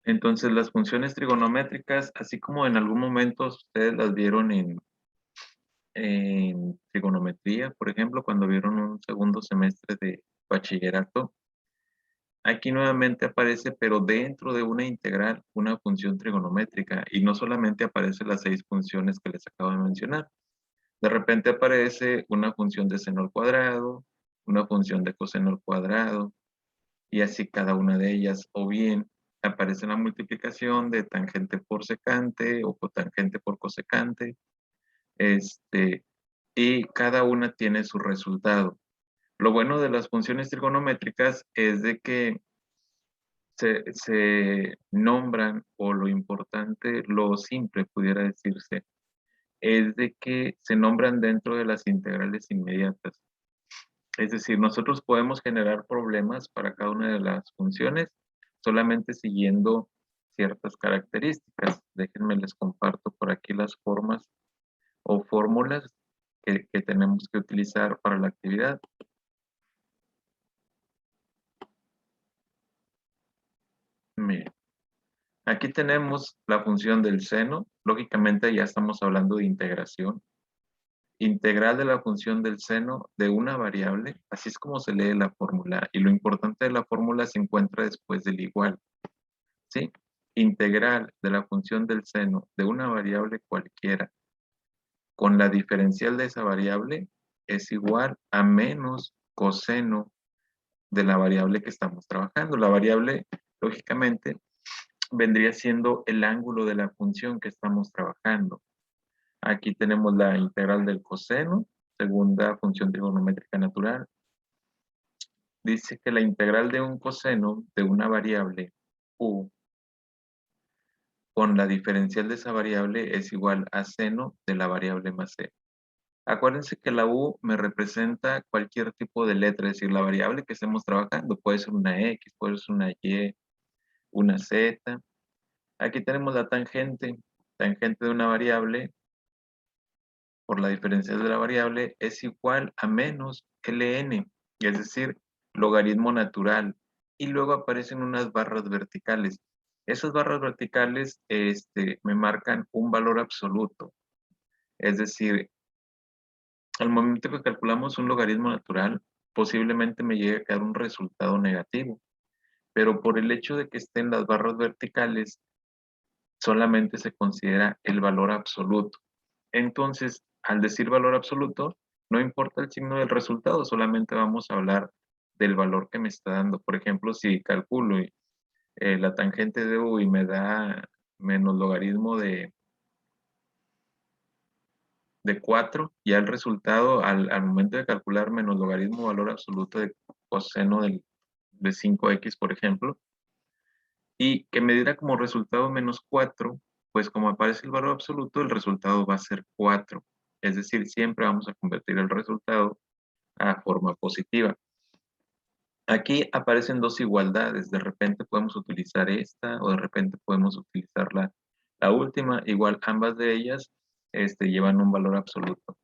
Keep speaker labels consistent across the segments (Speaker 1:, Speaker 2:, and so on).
Speaker 1: Entonces, las funciones trigonométricas, así como en algún momento ustedes las vieron en trigonometría, por ejemplo, cuando vieron un segundo semestre de bachillerato, aquí nuevamente aparece, pero dentro de una integral, una función trigonométrica, y no solamente aparecen las 6 funciones que les acabo de mencionar. De repente aparece una función de seno al cuadrado, una función de coseno al cuadrado, y así cada una de ellas, o bien aparece la multiplicación de tangente por secante o cotangente por cosecante, este, y cada una tiene su resultado. Lo bueno de las funciones trigonométricas es de que se nombran, o lo importante, lo simple pudiera decirse, es de que se nombran dentro de las integrales inmediatas. Es decir, nosotros podemos generar problemas para cada una de las funciones solamente siguiendo ciertas características. Déjenme les comparto por aquí las formas o fórmulas que tenemos que utilizar para la actividad. Miren, aquí tenemos la función del seno. Lógicamente ya estamos hablando de integración. Integral de la función del seno de una variable, así es como se lee la fórmula. Y lo importante de la fórmula se encuentra después del igual. ¿Sí? Integral de la función del seno de una variable cualquiera con la diferencial de esa variable es igual a menos coseno de la variable que estamos trabajando. La variable, lógicamente, vendría siendo el ángulo de la función que estamos trabajando. Aquí tenemos la integral del coseno, segunda función trigonométrica natural. Dice que la integral de un coseno de una variable u con la diferencial de esa variable es igual a seno de la variable más c. Acuérdense que la u me representa cualquier tipo de letra, es decir, la variable que estemos trabajando. Puede ser una x, puede ser una y, una z. Aquí tenemos la tangente. Tangente de una variable por la diferencial de la variable es igual a menos ln, es decir, logaritmo natural. Y luego aparecen unas barras verticales. Esas barras verticales me marcan un valor absoluto. Es decir, al momento que calculamos un logaritmo natural, posiblemente me llegue a quedar un resultado negativo. Pero por el hecho de que estén las barras verticales, solamente se considera el valor absoluto. Entonces, al decir valor absoluto, no importa el signo del resultado, solamente vamos a hablar del valor que me está dando. Por ejemplo, si calculo la tangente de u y me da menos logaritmo de 4, ya el resultado al momento de calcular menos logaritmo valor absoluto de coseno de 5x, por ejemplo, y que me diera como resultado menos 4, pues como aparece el valor absoluto, el resultado va a ser 4. Es decir, siempre vamos a convertir el resultado a forma positiva. Aquí aparecen dos igualdades. De repente podemos utilizar esta o de repente podemos utilizar la última. Igual ambas de ellas llevan un valor absoluto.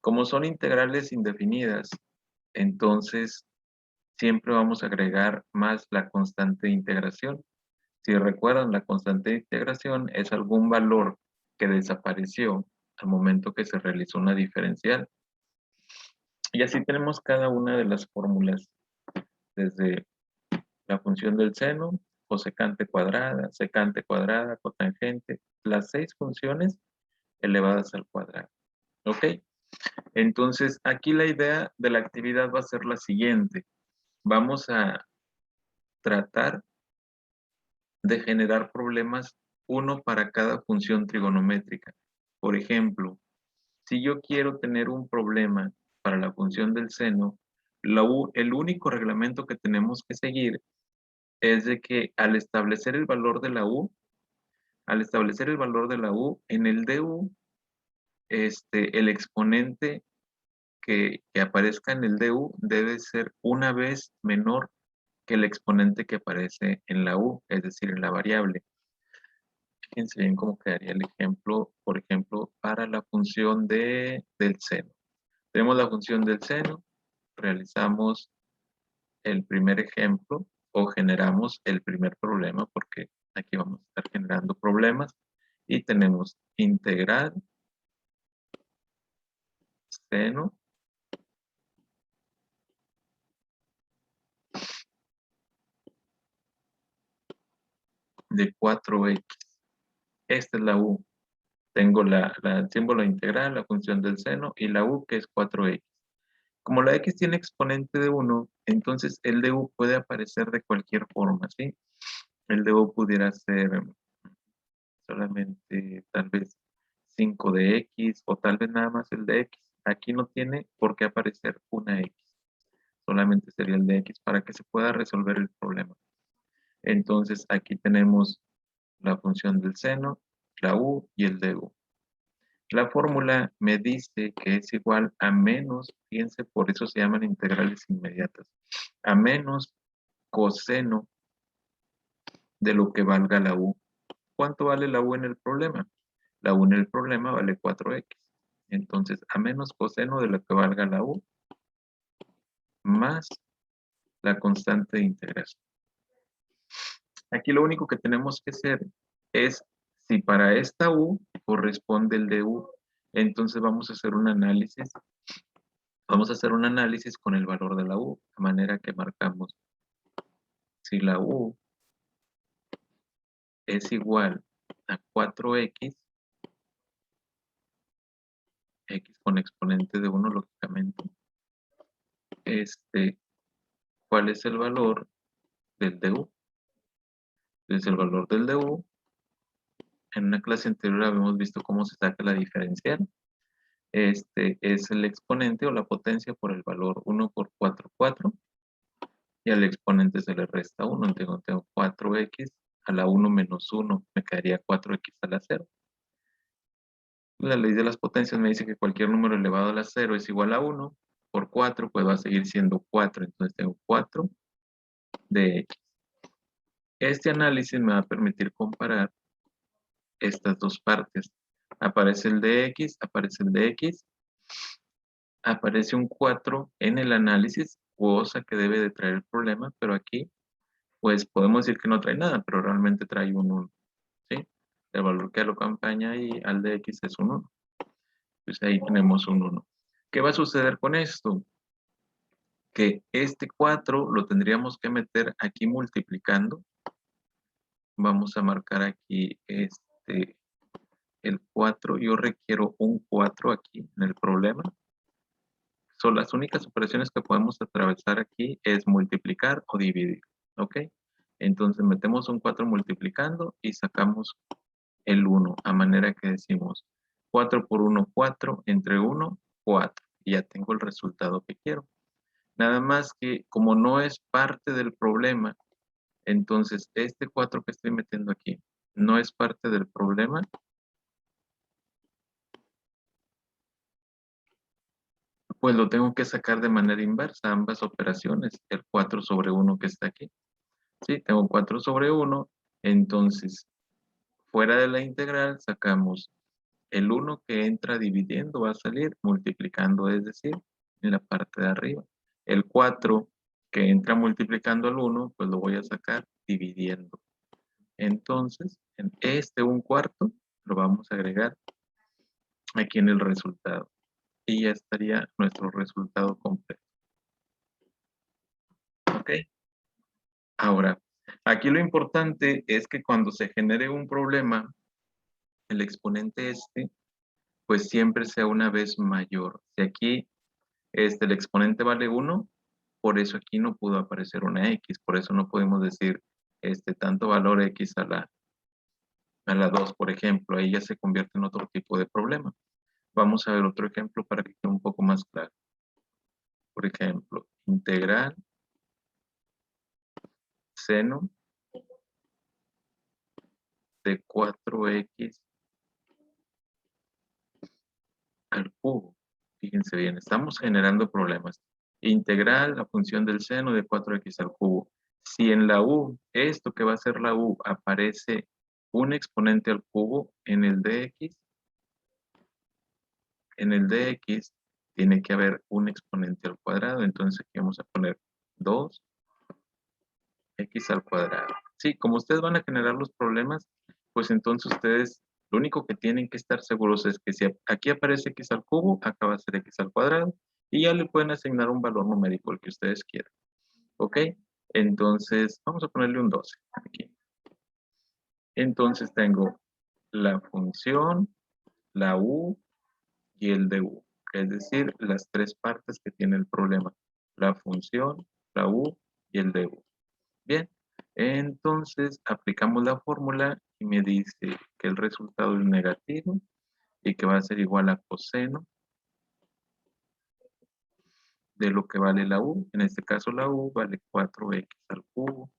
Speaker 1: Como son integrales indefinidas, entonces siempre vamos a agregar más la constante de integración. Si recuerdan, la constante de integración es algún valor que desapareció al momento que se realizó una diferencial. Y así tenemos cada una de las fórmulas, desde la función del seno, cosecante cuadrada, secante cuadrada, cotangente, las 6 funciones elevadas al cuadrado. ¿Ok? Entonces, aquí la idea de la actividad va a ser la siguiente. Vamos a tratar de generar problemas, uno para cada función trigonométrica. Por ejemplo, si yo quiero tener un problema para la función del seno, el único reglamento que tenemos que seguir es de que al establecer el valor de la u, en el du, el exponente que aparezca en el du debe ser una vez menor que el exponente que aparece en la u, es decir, en la variable. Fíjense bien cómo quedaría el ejemplo, por ejemplo, para la función del seno. Tenemos la función del seno, realizamos el primer ejemplo. o generamos el primer problema, porque aquí vamos a estar generando problemas, y tenemos integral seno de 4x. Esta es la u. Tengo el símbolo integral, la función del seno, y la u, que es 4x. Como la x tiene exponente de 1, entonces el de u puede aparecer de cualquier forma, ¿sí? El de u pudiera ser solamente tal vez 5 de x, o tal vez nada más el de x. Aquí no tiene por qué aparecer una x. Solamente sería el de x para que se pueda resolver el problema. Entonces aquí tenemos la función del seno, la u y el de u. La fórmula me dice que es igual a menos, fíjense, por eso se llaman integrales inmediatas, a menos coseno de lo que valga la u. ¿Cuánto vale la u en el problema? La u en el problema vale 4x. Entonces, a menos coseno de lo que valga la u, más la constante de integración. Aquí lo único que tenemos que hacer es, si para esta u corresponde el de u, entonces vamos a hacer un análisis. Vamos a hacer un análisis con el valor de la u, de manera que marcamos si la u es igual a 4x, x con exponente de 1, lógicamente, ¿cuál es el valor del du? Entonces el valor del du, en una clase anterior habíamos visto cómo se saca la diferencial. Es el exponente o la potencia por el valor 1 por 4, 4, y al exponente se le resta 1, tengo 4x a la 1 menos 1, me quedaría 4x a la 0. La ley de las potencias me dice que cualquier número elevado a la 0 es igual a 1, por 4 pues va a seguir siendo 4, entonces tengo 4 de x. Este análisis me va a permitir comparar estas dos partes. Aparece el de x, aparece el de x, aparece un 4 en el análisis, cosa que debe de traer el problema, pero aquí pues podemos decir que no trae nada, pero realmente trae un 1, ¿sí? El valor que lo acompaña y al de x es un 1. Pues ahí tenemos un 1. ¿Qué va a suceder con esto? Que este 4 lo tendríamos que meter aquí multiplicando. Vamos a marcar aquí el 4. Yo requiero un 4 aquí en el problema. Son las únicas operaciones que podemos atravesar aquí es multiplicar o dividir. ¿Ok? Entonces metemos un 4 multiplicando y sacamos el 1, a manera que decimos 4 por 1, 4, entre 1, 4. Y ya tengo el resultado que quiero. Nada más que como no es parte del problema, entonces este 4 que estoy metiendo aquí no es parte del problema, pues lo tengo que sacar de manera inversa, ambas operaciones, el 4 sobre 1 que está aquí. Sí, tengo 4 sobre 1, entonces fuera de la integral sacamos el 1 que entra dividiendo, va a salir multiplicando, es decir, en la parte de arriba. El 4 que entra multiplicando al 1, pues lo voy a sacar dividiendo. Entonces, en este 1/4 lo vamos a agregar aquí en el resultado. Y ya estaría nuestro resultado completo. ¿Ok? Ahora, aquí lo importante es que cuando se genere un problema, el exponente pues siempre sea una vez mayor. Si aquí el exponente vale 1, por eso aquí no pudo aparecer una x, por eso no podemos decir tanto valor x a la 2, por ejemplo, ahí ya se convierte en otro tipo de problema. Vamos a ver otro ejemplo para que quede un poco más claro. Por ejemplo, integral seno de 4x al cubo. Fíjense bien, estamos generando problemas. Integral, la función del seno de 4x al cubo. Si en la u, esto que va a ser la u, aparece un exponente al cubo en el dx tiene que haber un exponente al cuadrado. Entonces aquí vamos a poner 2 X al cuadrado. Sí, como ustedes van a generar los problemas, pues entonces ustedes lo único que tienen que estar seguros es que si aquí aparece X al cubo, acá va a ser X al cuadrado, y ya le pueden asignar un valor numérico el que ustedes quieran. ¿Ok? Entonces, vamos a ponerle un 12 aquí. Entonces tengo la función, la U y el du, es decir, las tres partes que tiene el problema, la función, la U y el du. Bien, entonces aplicamos la fórmula y me dice que el resultado es negativo y que va a ser igual a coseno de lo que vale la U. En este caso la U vale 4x al cubo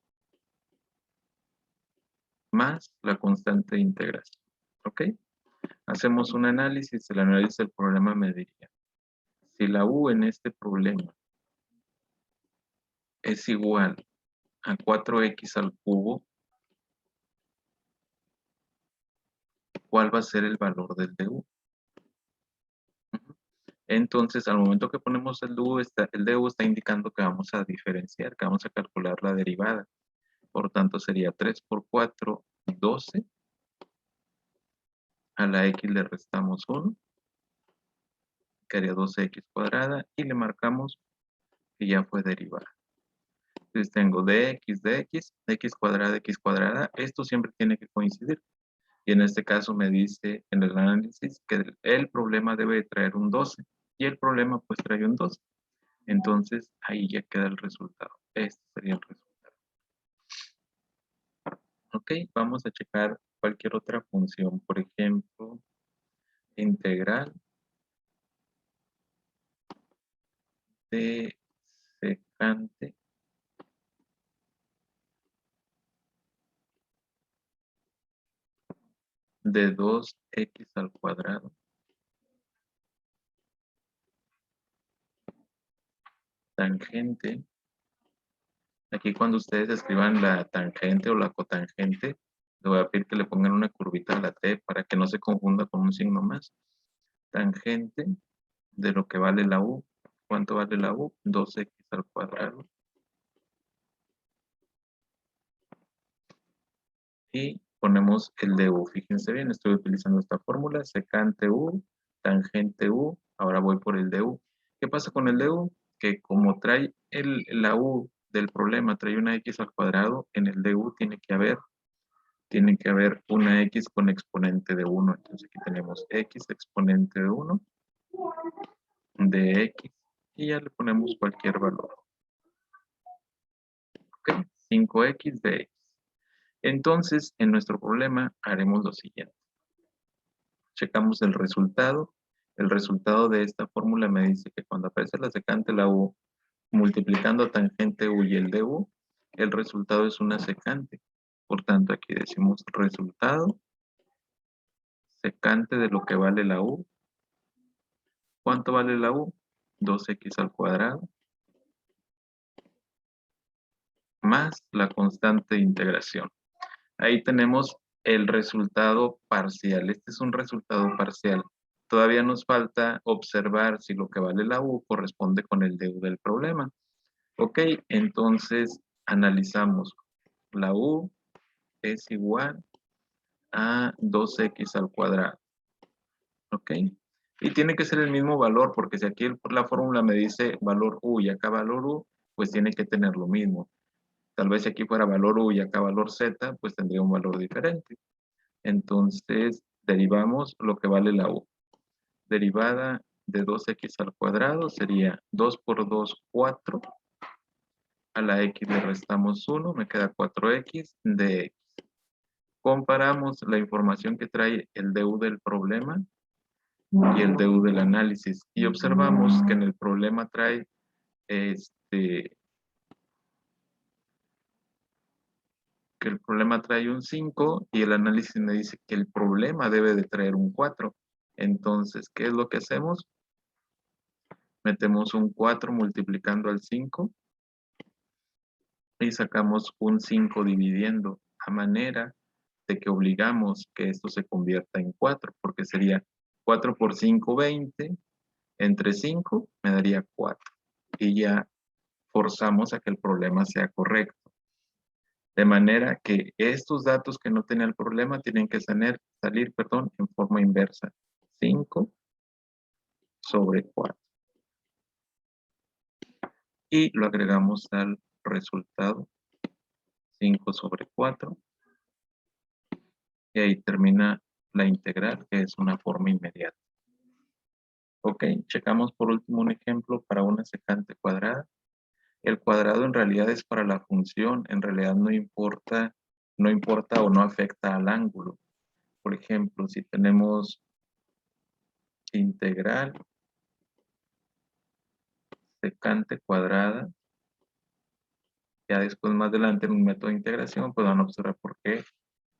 Speaker 1: más la constante de integración. ¿Ok? Hacemos un análisis. El análisis del problema me diría, si la U en este problema es igual a 4x al cubo, ¿cuál va a ser el valor del du? Entonces, al momento que ponemos el du está indicando que vamos a diferenciar, que vamos a calcular la derivada. Por tanto, sería 3 por 4, 12. A la x le restamos 1, que haría 12x cuadrada, y le marcamos que ya fue derivada. Entonces tengo x cuadrada, x cuadrada. Esto siempre tiene que coincidir. Y en este caso me dice en el análisis que el problema debe de traer un 12. Y el problema pues trae un 12. Entonces ahí ya queda el resultado. Este sería el resultado. Ok, vamos a checar cualquier otra función. Por ejemplo, integral de secante de 2x al cuadrado. Tangente. Aquí cuando ustedes escriban la tangente o la cotangente, le voy a pedir que le pongan una curvita a la t para que no se confunda con un signo más. Tangente de lo que vale la u. ¿Cuánto vale la u? 2x al cuadrado. Y ponemos el du. Fíjense bien, estoy utilizando esta fórmula, secante u, tangente u, ahora voy por el du. ¿Qué pasa con el du? Que como trae la u del problema, trae una x al cuadrado, en el du tiene que haber una x con exponente de 1. Entonces aquí tenemos x exponente de 1 de x y ya le ponemos cualquier valor. ¿Ok? 5x de x. Entonces, en nuestro problema haremos lo siguiente. Checamos el resultado. El resultado de esta fórmula me dice que cuando aparece la secante la u, multiplicando tangente u y el du, el resultado es una secante. Por tanto, aquí decimos resultado secante de lo que vale la u. ¿Cuánto vale la u? 2x al cuadrado más la constante de integración. Ahí tenemos el resultado parcial. Este es un resultado parcial. Todavía nos falta observar si lo que vale la u corresponde con el du del problema. Ok, entonces analizamos. La u es igual a 2x al cuadrado. Ok, y tiene que ser el mismo valor, porque si aquí la fórmula me dice valor u y acá valor u, pues tiene que tener lo mismo. Tal vez si aquí fuera valor u y acá valor z, pues tendría un valor diferente. Entonces, derivamos lo que vale la u. Derivada de 2x al cuadrado sería 2 por 2, 4. A la x le restamos 1, me queda 4x de x. Comparamos la información que trae el du del problema y el du del análisis. Y observamos que en el problema trae que el problema trae un 5 y el análisis me dice que el problema debe de traer un 4. Entonces, ¿qué es lo que hacemos? Metemos un 4 multiplicando al 5 y sacamos un 5 dividiendo, a manera de que obligamos que esto se convierta en 4, porque sería 4 por 5, 20, entre 5 me daría 4. Y ya forzamos a que el problema sea correcto. De manera que estos datos que no tenía el problema tienen que salir, en forma inversa. 5 sobre 4. Y lo agregamos al resultado. 5 sobre 4. Y ahí termina la integral, que es una forma inmediata. Ok, checamos por último un ejemplo para una secante cuadrada. El cuadrado en realidad es para la función, en realidad no importa o no afecta al ángulo. Por ejemplo, si tenemos integral secante cuadrada, ya después más adelante en un método de integración, pues van a observar por qué,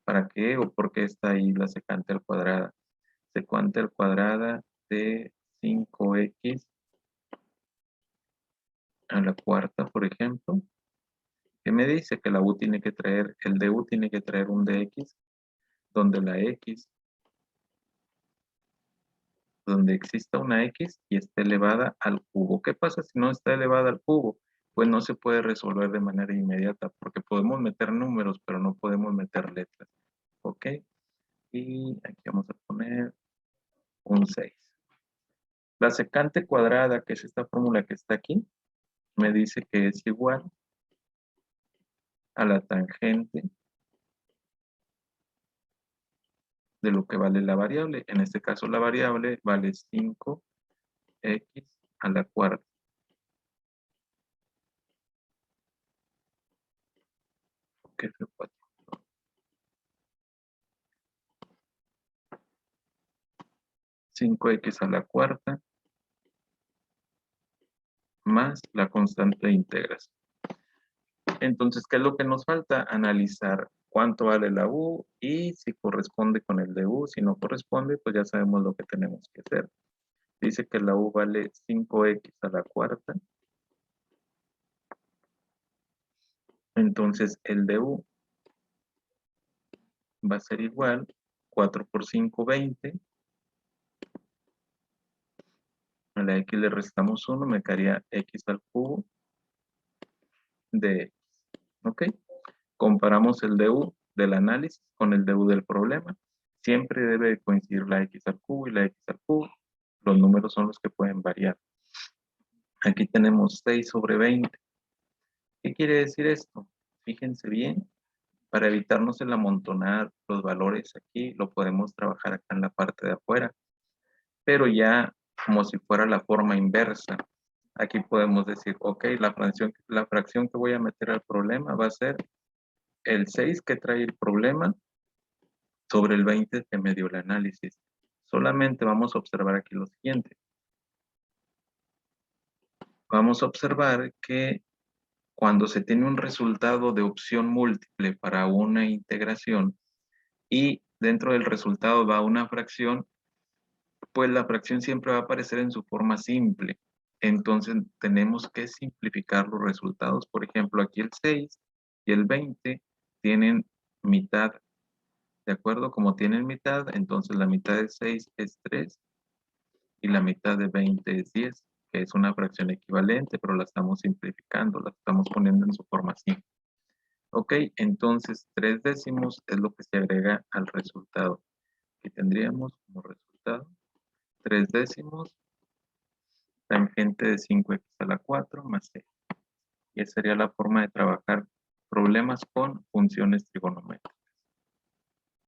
Speaker 1: para qué o por qué está ahí la secante al cuadrada. Secante al cuadrada de 5x a la cuarta, por ejemplo, que me dice que la u tiene que traer, el du tiene que traer un dx, donde la x, donde exista una x y esté elevada al cubo. ¿Qué pasa si no está elevada al cubo? Pues no se puede resolver de manera inmediata, porque podemos meter números, pero no podemos meter letras. ¿Ok? Y aquí vamos a poner un 6. La secante cuadrada, que es esta fórmula que está aquí, me dice que es igual a la tangente de lo que vale la variable. En este caso la variable vale 5x a la cuarta. ¿Qué fue 4? 5x a la cuarta más la constante de integración. Entonces, ¿qué es lo que nos falta? Analizar cuánto vale la u y si corresponde con el de u. Si no corresponde, pues ya sabemos lo que tenemos que hacer. Dice que la u vale 5x a la cuarta. Entonces, el de u va a ser igual 4 por 5, 20. A la x le restamos 1, me quedaría x al cubo de x. ¿Ok? Comparamos el du del análisis con el du del problema. Siempre debe coincidir la x al cubo y la x al cubo. Los números son los que pueden variar. Aquí tenemos 6 sobre 20. ¿Qué quiere decir esto? Fíjense bien. Para evitarnos el amontonar los valores aquí, lo podemos trabajar acá en la parte de afuera. Pero ya como si fuera la forma inversa. Aquí podemos decir, ok, la fracción que voy a meter al problema va a ser el 6 que trae el problema sobre el 20 que me dio el análisis. Solamente vamos a observar aquí lo siguiente. Vamos a observar que cuando se tiene un resultado de opción múltiple para una integración y dentro del resultado va una fracción, pues la fracción siempre va a aparecer en su forma simple. Entonces tenemos que simplificar los resultados. Por ejemplo, aquí el 6 y el 20 tienen mitad. ¿De acuerdo? Como tienen mitad, entonces la mitad de 6 es 3 y la mitad de 20 es 10, que es una fracción equivalente, pero la estamos simplificando, la estamos poniendo en su forma simple. Ok, entonces 3 décimos es lo que se agrega al resultado. Aquí tendríamos como resultado 3 décimos tangente de 5x a la 4 más 6. Y esa sería la forma de trabajar problemas con funciones trigonométricas.